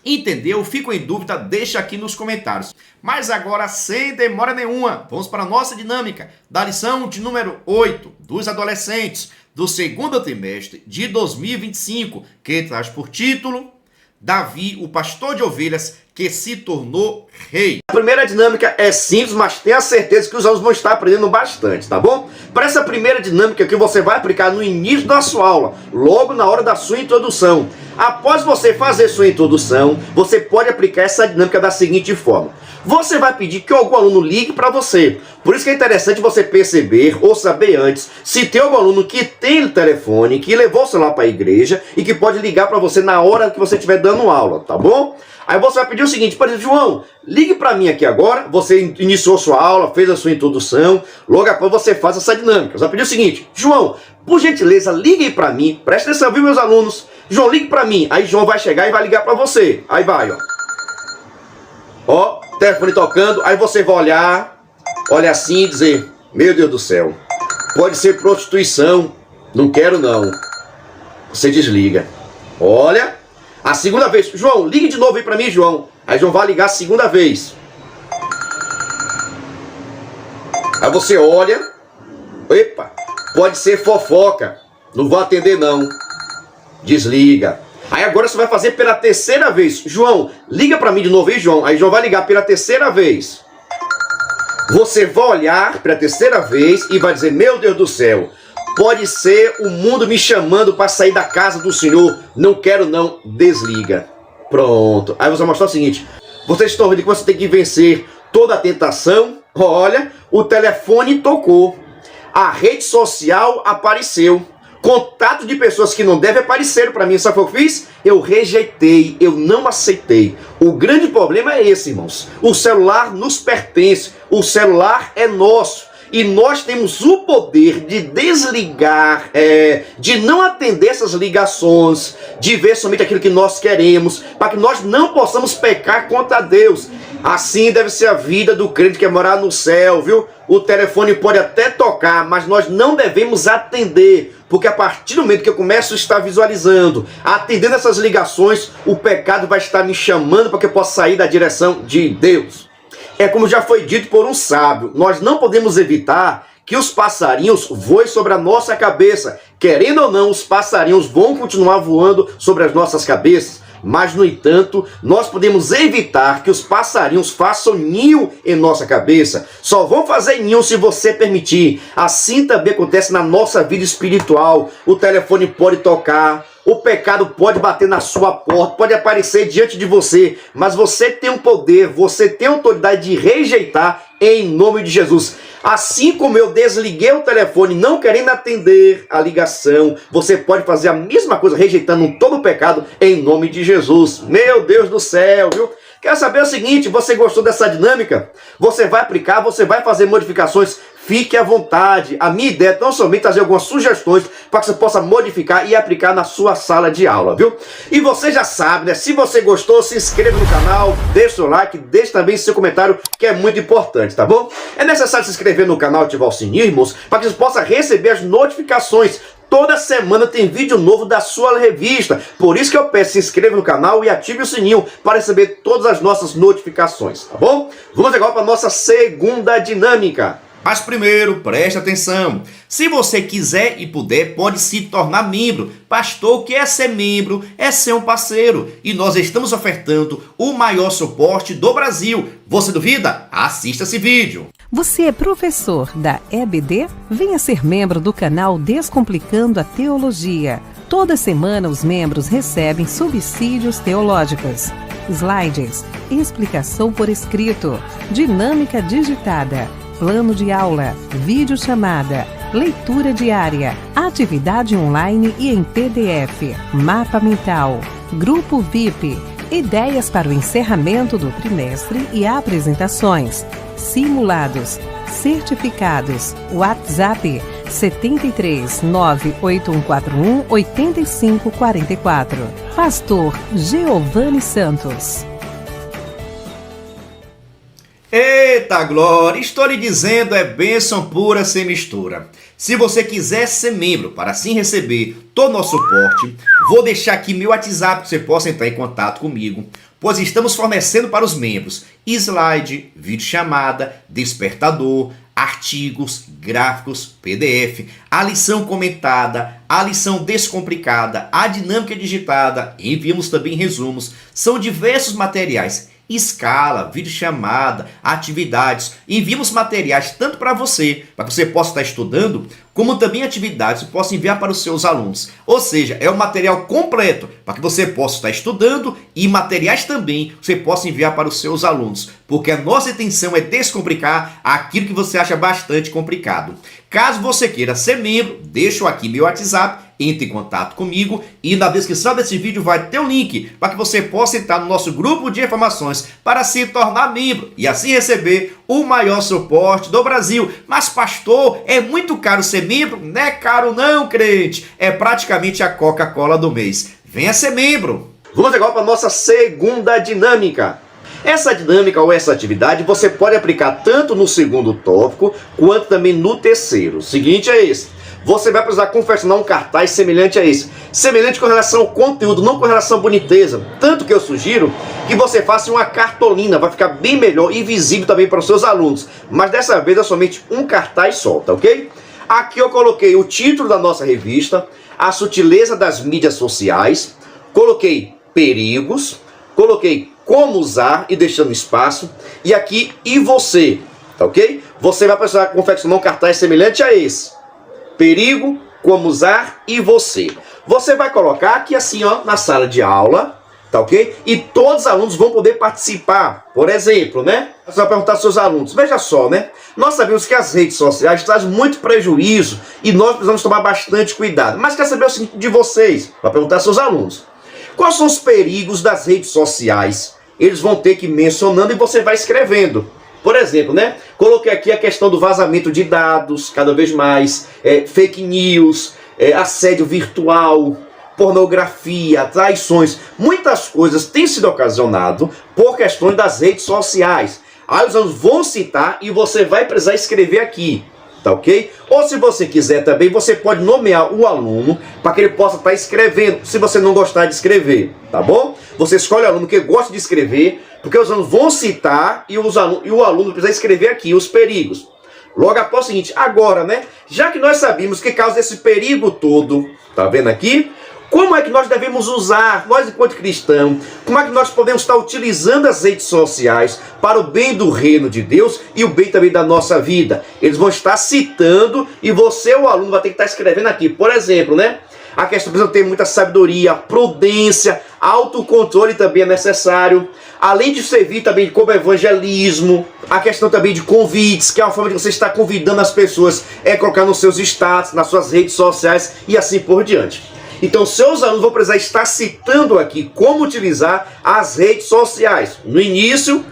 Entendeu? Fico em dúvida? Deixa aqui nos comentários. Mas agora, sem demora nenhuma, vamos para a nossa dinâmica da lição de número 8 dos adolescentes do segundo trimestre de 2025, que traz por título Davi, o pastor de ovelhas que se tornou rei. A primeira dinâmica é simples, mas tenha certeza que os alunos vão estar aprendendo bastante, tá bom? Para essa primeira dinâmica que você vai aplicar no início da sua aula, logo na hora da sua introdução. Após você fazer sua introdução, você pode aplicar essa dinâmica da seguinte forma: você vai pedir que algum aluno ligue para você. Por isso que é interessante você perceber ou saber antes se tem algum aluno que tem o telefone, que levou o celular para a igreja e que pode ligar para você na hora que você estiver dando aula, tá bom? Aí você vai pedir o seguinte, por exemplo: João, ligue para mim aqui agora. Você iniciou sua aula, fez a sua introdução, logo após você faz essa dinâmica. Você vai pedir o seguinte: João, por gentileza, ligue para mim, presta atenção, viu, meus alunos? João, ligue para mim. Aí João vai chegar e vai ligar para você. Aí vai, ó. Ó, telefone tocando, aí você vai olha assim e dizer: meu Deus do céu, pode ser prostituição, não quero não. Você desliga. Olha, a segunda vez: João, ligue de novo aí pra mim, João. Aí João vai ligar a segunda vez. Aí você olha: epa, pode ser fofoca, não vou atender não. Desliga. Aí agora você vai fazer pela terceira vez: João, liga pra mim de novo aí, João. Aí João vai ligar pela terceira vez. Você vai olhar pela terceira vez e vai dizer: meu Deus do céu, pode ser o mundo me chamando para sair da casa do Senhor, não quero não. Desliga. Pronto. Aí você vai mostrar o seguinte: vocês estão vendo que você tem que vencer toda a tentação. Olha, o telefone tocou, a rede social apareceu, contato de pessoas que não devem aparecer para mim. Sabe o que eu fiz? Eu rejeitei, eu não aceitei. O grande problema é esse, irmãos. O celular nos pertence, o celular é nosso. E nós temos o poder de desligar, de não atender essas ligações, de ver somente aquilo que nós queremos, para que nós não possamos pecar contra Deus. Assim deve ser a vida do crente que quer morar no céu, viu? O telefone pode até tocar, mas nós não devemos atender, porque a partir do momento que eu começo a estar visualizando, atendendo essas ligações, o pecado vai estar me chamando para que eu possa sair da direção de Deus. É como já foi dito por um sábio, nós não podemos evitar que os passarinhos voem sobre a nossa cabeça. Querendo ou não, os passarinhos vão continuar voando sobre as nossas cabeças. Mas, no entanto, nós podemos evitar que os passarinhos façam ninho em nossa cabeça. Só vão fazer ninho se você permitir. Assim também acontece na nossa vida espiritual. O telefone pode tocar, o pecado pode bater na sua porta, pode aparecer diante de você, mas você tem o poder, você tem a autoridade de rejeitar em nome de Jesus. Assim como eu desliguei o telefone não querendo atender a ligação, você pode fazer a mesma coisa, rejeitando todo o pecado em nome de Jesus. Meu Deus do céu, viu? Quero saber o seguinte: você gostou dessa dinâmica? Você vai aplicar, você vai fazer modificações? fique à vontade. A minha ideia é tão somente trazer algumas sugestões para que você possa modificar e aplicar na sua sala de aula, viu? E você já sabe, né? Se você gostou, se inscreva no canal, deixe seu like, deixe também seu comentário, que é muito importante, tá bom? É necessário se inscrever no canal e ativar o sininho, irmãos, para que você possa receber as notificações. Toda semana tem vídeo novo da sua revista. Por isso que eu peço, se inscreva no canal e ative o sininho para receber todas as nossas notificações, tá bom? Vamos agora para a nossa segunda dinâmica. Mas primeiro, preste atenção. Se você quiser e puder, pode se tornar membro. Pastor, o que é ser membro? É ser um parceiro. E nós estamos ofertando o maior suporte do Brasil. Você duvida? Assista esse vídeo. Você é professor da EBD? Venha ser membro do canal Descomplicando a Teologia. Toda semana os membros recebem subsídios teológicos, slides, explicação por escrito, dinâmica digitada, plano de aula, videochamada, leitura diária, atividade online e em PDF, mapa mental, grupo VIP, ideias para o encerramento do trimestre e apresentações, simulados, certificados, WhatsApp 73 98141 8544. Pastor Giovanni Santos. Eita glória, estou lhe dizendo, é bênção pura sem mistura. Se você quiser ser membro para assim receber todo o nosso suporte, vou deixar aqui meu WhatsApp para que você possa entrar em contato comigo, pois estamos fornecendo para os membros slide, videochamada, despertador, artigos, gráficos, PDF, a lição comentada, a lição descomplicada, a dinâmica digitada, enviamos também resumos, são diversos materiais. Escala, videochamada, atividades. Enviamos materiais tanto para você que você possa estar estudando, como também atividades que possa enviar para os seus alunos. Ou seja, é um material completo para que você possa estar estudando e materiais também que você possa enviar para os seus alunos. Porque a nossa intenção é descomplicar aquilo que você acha bastante complicado. Caso você queira ser membro, deixo aqui meu WhatsApp. Entre em contato comigo e na descrição desse vídeo vai ter um link para que você possa entrar no nosso grupo de informações para se tornar membro e assim receber o maior suporte do Brasil. Mas pastor, é muito caro ser membro? Não é caro não, crente. É praticamente a Coca-Cola do mês. Venha ser membro. Vamos agora para a nossa segunda dinâmica. Essa dinâmica ou essa atividade você pode aplicar tanto no segundo tópico quanto também no terceiro. O seguinte é esse. Você vai precisar confeccionar um cartaz semelhante a esse. Semelhante com relação ao conteúdo, não com relação à boniteza. Tanto que eu sugiro que você faça uma cartolina, vai ficar bem melhor e visível também para os seus alunos. Mas dessa vez é somente um cartaz só, tá ok? Aqui eu coloquei o título da nossa revista, a sutileza das mídias sociais, coloquei perigos, coloquei como usar e deixando espaço, e aqui e você, tá ok? Você vai precisar confeccionar um cartaz semelhante a esse. Perigo, como usar e você. Você vai colocar aqui assim, ó, na sala de aula, tá ok? E todos os alunos vão poder participar. Por exemplo, né? Você vai perguntar aos seus alunos. Veja só, né? Nós sabemos que as redes sociais trazem muito prejuízo e nós precisamos tomar bastante cuidado. Mas quer saber o seguinte de vocês? Vai perguntar aos seus alunos. Quais são os perigos das redes sociais? Eles vão ter que ir mencionando e você vai escrevendo. Por exemplo, né? Coloquei aqui a questão do vazamento de dados, cada vez mais, fake news, assédio virtual, pornografia, traições. Muitas coisas têm sido ocasionadas por questões das redes sociais. Aí os alunos vão citar e você vai precisar escrever aqui, tá ok? Ou se você quiser também, você pode nomear o aluno para que ele possa estar escrevendo, se você não gostar de escrever, tá bom? Você escolhe o aluno que gosta de escrever, porque os alunos vão citar e o aluno precisa escrever aqui os perigos. Logo após o seguinte, agora, né? Já que nós sabemos que causa esse perigo todo, tá vendo aqui? Como é que nós devemos usar, nós enquanto cristãos, como é que nós podemos estar utilizando as redes sociais para o bem do reino de Deus e o bem também da nossa vida? Eles vão estar citando e você, o aluno, vai ter que estar escrevendo aqui. Por exemplo, né? A questão precisa ter muita sabedoria, prudência, autocontrole também é necessário. Além de servir também como evangelismo, a questão também de convites, que é uma forma de você estar convidando as pessoas, colocar nos seus status, nas suas redes sociais e assim por diante. Então, seus alunos vão precisar estar citando aqui como utilizar as redes sociais. No início,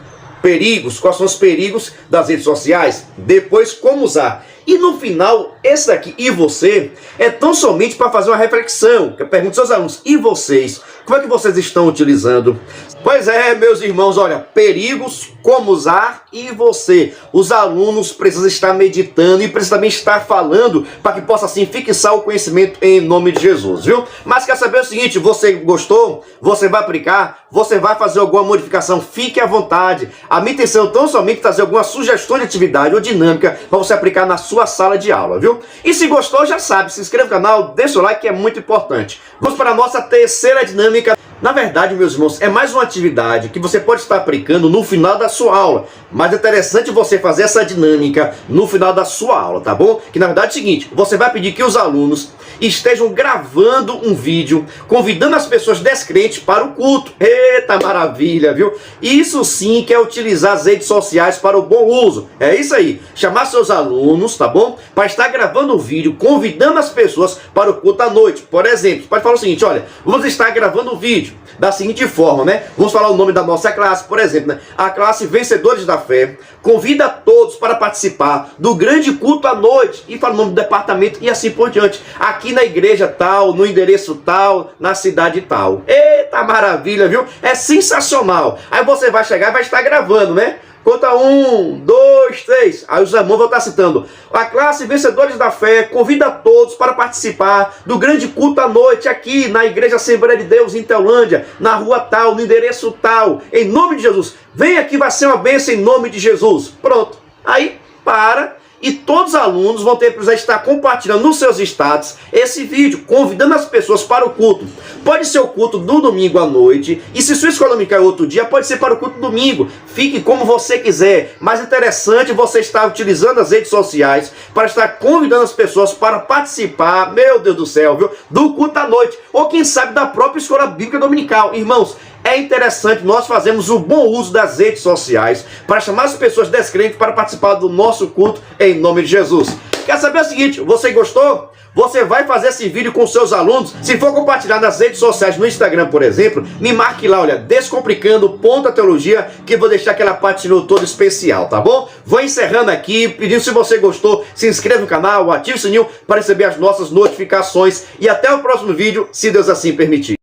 perigos, quais são os perigos das redes sociais, depois como usar. E no final, esse daqui, e você, é tão somente para fazer uma reflexão. Que eu pergunto aos seus alunos, e vocês? Como é que vocês estão utilizando? Pois é, meus irmãos, olha, perigos, como usar, e você. Os alunos precisam estar meditando e precisam também estar falando para que possa assim fixar o conhecimento em nome de Jesus, viu? Mas quer saber o seguinte, você gostou? Você vai aplicar? Você vai fazer alguma modificação? Fique à vontade. A minha intenção é tão somente trazer alguma sugestão de atividade ou dinâmica para você aplicar na sua sala de aula, viu? E se gostou, já sabe, se inscreva no canal, deixa o like que é muito importante. Vamos para a nossa terceira dinâmica. Na verdade, meus irmãos, é mais uma atividade que você pode estar aplicando no final da sua aula. Mas é interessante você fazer essa dinâmica no final da sua aula, tá bom? Que na verdade é o seguinte, você vai pedir que os alunos estejam gravando um vídeo, convidando as pessoas descrentes para o culto. Eita maravilha, viu? Isso sim que é utilizar as redes sociais para o bom uso. É isso aí, chamar seus alunos, tá bom? Para estar gravando um vídeo, convidando as pessoas para o culto à noite. Por exemplo, pode falar o seguinte, olha, vamos estar gravando um vídeo da seguinte forma, né? Vamos falar o nome da nossa classe, por exemplo, né? A classe Vencedores da Fé convida todos para participar do grande culto à noite e fala o nome do departamento e assim por diante. Aqui na igreja tal, no endereço tal, na cidade tal. Eita maravilha, viu? É sensacional. Aí você vai chegar e vai estar gravando, né? Conta 1, 2, 3. Aí os irmãos vão estar citando. A classe Vencedores da Fé convida todos para participar do grande culto à noite aqui na Igreja Assembleia de Deus em Teolândia, na rua tal, no endereço tal. Em nome de Jesus. Vem aqui, vai ser uma bênção em nome de Jesus. Pronto. Aí para. E todos os alunos vão ter que estar compartilhando nos seus status esse vídeo, convidando as pessoas para o culto. Pode ser o culto do domingo à noite, e se sua escola dominical é outro dia, pode ser para o culto do domingo. Fique como você quiser. Mas é interessante você estar utilizando as redes sociais para estar convidando as pessoas para participar, meu Deus do céu, viu? Do culto à noite. Ou quem sabe da própria escola bíblica dominical. Irmãos, é interessante nós fazermos o bom uso das redes sociais para chamar as pessoas descrentes para participar do nosso culto em nome de Jesus. Quer saber o seguinte, você gostou? Você vai fazer esse vídeo com seus alunos. Se for compartilhar nas redes sociais, no Instagram, por exemplo, me marque lá, olha, Descomplicando.teologia, que eu vou deixar aquela parte toda especial, tá bom? Vou encerrando aqui, pedindo se você gostou, se inscreva no canal, ative o sininho para receber as nossas notificações e até o próximo vídeo, se Deus assim permitir.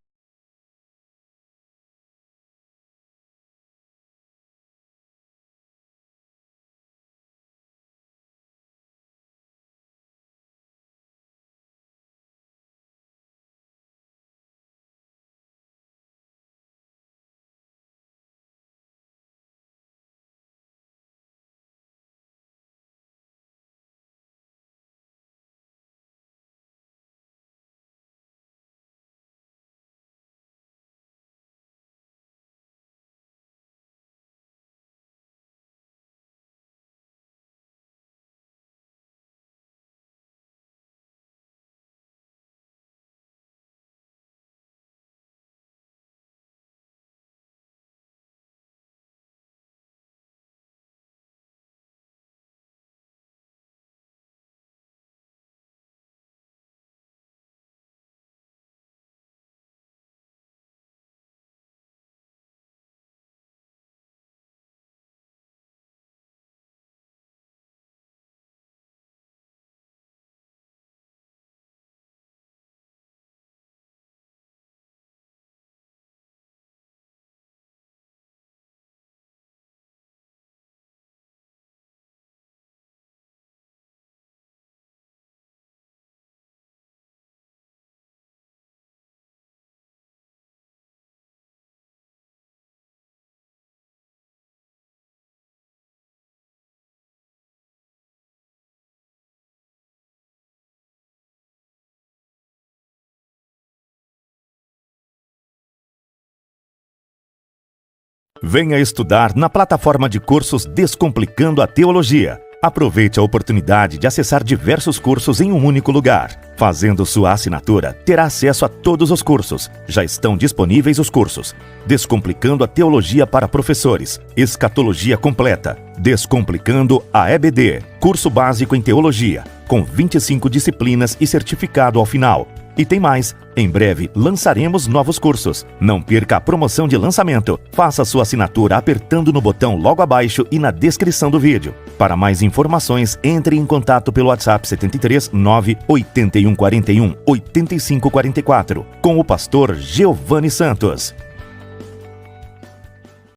Venha estudar na plataforma de cursos Descomplicando a Teologia. Aproveite a oportunidade de acessar diversos cursos em um único lugar. Fazendo sua assinatura, terá acesso a todos os cursos. Já estão disponíveis os cursos: Descomplicando a Teologia para Professores, Escatologia Completa, Descomplicando a EBD, Curso Básico em Teologia, com 25 disciplinas e certificado ao final. E tem mais, em breve lançaremos novos cursos. Não perca a promoção de lançamento. Faça sua assinatura apertando no botão logo abaixo e na descrição do vídeo. Para mais informações, entre em contato pelo WhatsApp 73 98141 8544 com o pastor Giovanni Santos.